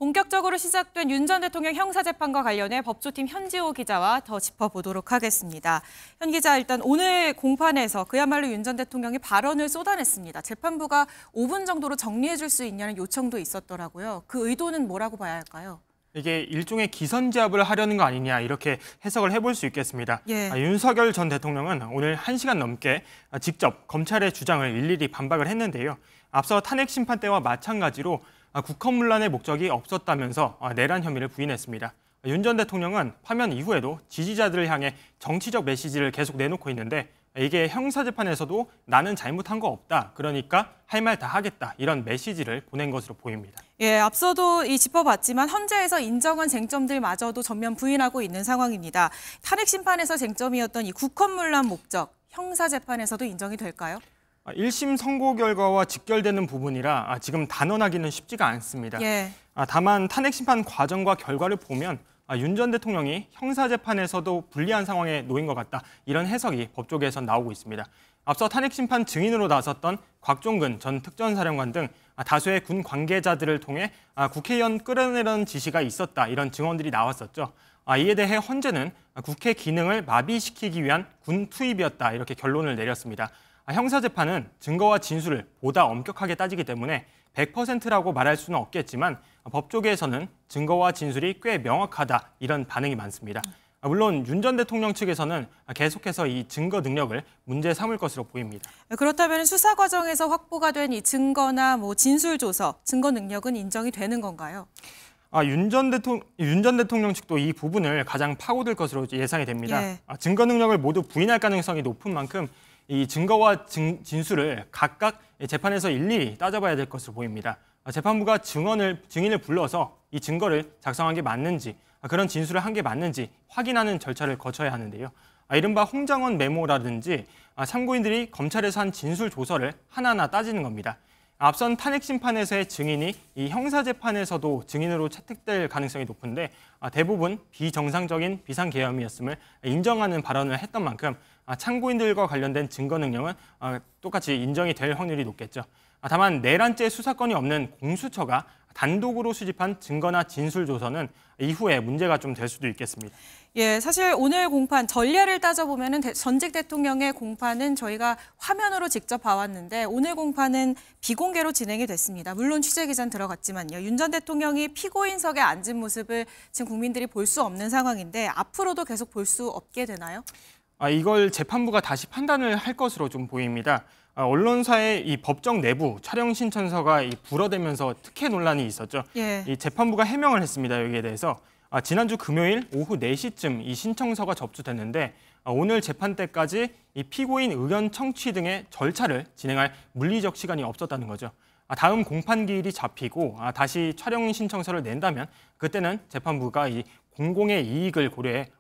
본격적으로 시작된 윤 전 대통령 형사재판과 관련해 법조팀 현지호 기자와 더 짚어보도록 하겠습니다. 현 기자, 일단 오늘 공판에서 그야말로 윤 전 대통령이 발언을 쏟아냈습니다. 재판부가 5분 정도로 정리해 줄 수 있냐는 요청도 있었더라고요. 그 의도는 뭐라고 봐야 할까요? 이게 일종의 기선제압을 하려는 거 아니냐 이렇게 해석을 해볼 수 있겠습니다. 예. 윤석열 전 대통령은 오늘 1시간 넘게 직접 검찰의 주장을 일일이 반박을 했는데요. 앞서 탄핵 심판 때와 마찬가지로 국헌문란의 목적이 없었다면서 내란 혐의를 부인했습니다. 윤 전 대통령은 파면 이후에도 지지자들을 향해 정치적 메시지를 계속 내놓고 있는데 이게 형사재판에서도 나는 잘못한 거 없다. 그러니까 할 말 다 하겠다. 이런 메시지를 보낸 것으로 보입니다. 예, 앞서도 짚어봤지만 헌재에서 인정한 쟁점들마저도 전면 부인하고 있는 상황입니다. 탄핵 심판에서 쟁점이었던 이 국헌문란 목적, 형사재판에서도 인정이 될까요? 1심 선고 결과와 직결되는 부분이라 지금 단언하기는 쉽지가 않습니다. 예. 다만 탄핵 심판 과정과 결과를 보면 윤 전 대통령이 형사재판에서도 불리한 상황에 놓인 것 같다. 이런 해석이 법조계에서 나오고 있습니다. 앞서 탄핵 심판 증인으로 나섰던 곽종근 전 특전사령관 등 다수의 군 관계자들을 통해 국회의원 끌어내려는 지시가 있었다. 이런 증언들이 나왔었죠. 이에 대해 헌재는 국회 기능을 마비시키기 위한 군 투입이었다. 이렇게 결론을 내렸습니다. 형사재판은 증거와 진술을 보다 엄격하게 따지기 때문에 100%라고 말할 수는 없겠지만 법조계에서는 증거와 진술이 꽤 명확하다 이런 반응이 많습니다. 물론 윤 전 대통령 측에서는 계속해서 이 증거 능력을 문제 삼을 것으로 보입니다. 그렇다면 수사 과정에서 확보가 된 이 증거나 진술 조서, 증거 능력은 인정이 되는 건가요? 윤 전 대통령 측도 이 부분을 가장 파고들 것으로 예상이 됩니다. 예. 증거 능력을 모두 부인할 가능성이 높은 만큼 이 증거와 진술을 각각 재판에서 일일이 따져봐야 될 것으로 보입니다. 재판부가 증인을 불러서 이 증거를 작성한 게 맞는지, 그런 진술을 한 게 맞는지 확인하는 절차를 거쳐야 하는데요. 이른바 홍장원 메모라든지 참고인들이 검찰에서 한 진술 조서를 하나하나 따지는 겁니다. 앞선 탄핵 심판에서의 증인이 이 형사재판에서도 증인으로 채택될 가능성이 높은데 대부분 비정상적인 비상계엄이었음을 인정하는 발언을 했던 만큼 참고인들과 관련된 증거 능력은 똑같이 인정이 될 확률이 높겠죠. 다만 내란죄 수사권이 없는 공수처가 단독으로 수집한 증거나 진술 조서는 이후에 문제가 좀 될 수도 있겠습니다. 예, 사실 오늘 공판 전례를 따져보면 전직 대통령의 공판은 저희가 화면으로 직접 봐왔는데 오늘 공판은 비공개로 진행이 됐습니다. 물론 취재기자는 들어갔지만요. 윤 전 대통령이 피고인석에 앉은 모습을 지금 국민들이 볼 수 없는 상황인데 앞으로도 계속 볼 수 없게 되나요? 이걸 재판부가 다시 판단을 할 것으로 좀 보입니다. 언론사의 이 법정 내부 촬영 신청서가 불어대면서 특혜 논란이 있었죠. 예. 이 재판부가 해명을 했습니다. 여기에 대해서 지난주 금요일 오후 4시쯤 이 신청서가 접수됐는데 오늘 재판 때까지 이 피고인 의견 청취 등의 절차를 진행할 물리적 시간이 없었다는 거죠. 다음 공판 기일이 잡히고 다시 촬영 신청서를 낸다면 그때는 재판부가 이 공공의 이익을 고려해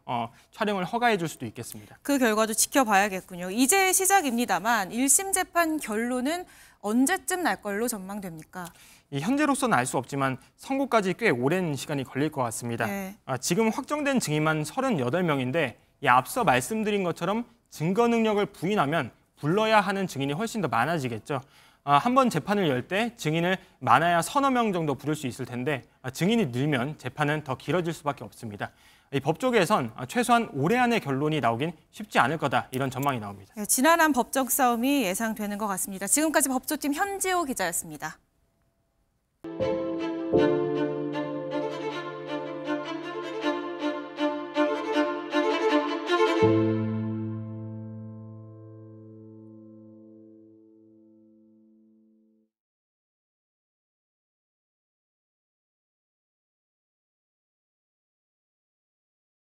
촬영을 허가해 줄 수도 있겠습니다. 그 결과도 지켜봐야겠군요. 이제 시작입니다만 1심 재판 결론은 언제쯤 날 걸로 전망됩니까? 현재로서는 알 수 없지만 선고까지 꽤 오랜 시간이 걸릴 것 같습니다. 네. 지금 확정된 증인만 38명인데 앞서 말씀드린 것처럼 증거 능력을 부인하면 불러야 하는 증인이 훨씬 더 많아지겠죠. 한번 재판을 열 때 증인을 많아야 서너 명 정도 부를 수 있을 텐데 증인이 늘면 재판은 더 길어질 수밖에 없습니다. 이 법조계에선 최소한 올해 안에 결론이 나오긴 쉽지 않을 거다 이런 전망이 나옵니다. 네, 지난한 법적 싸움이 예상되는 것 같습니다. 지금까지 법조팀 현지호 기자였습니다.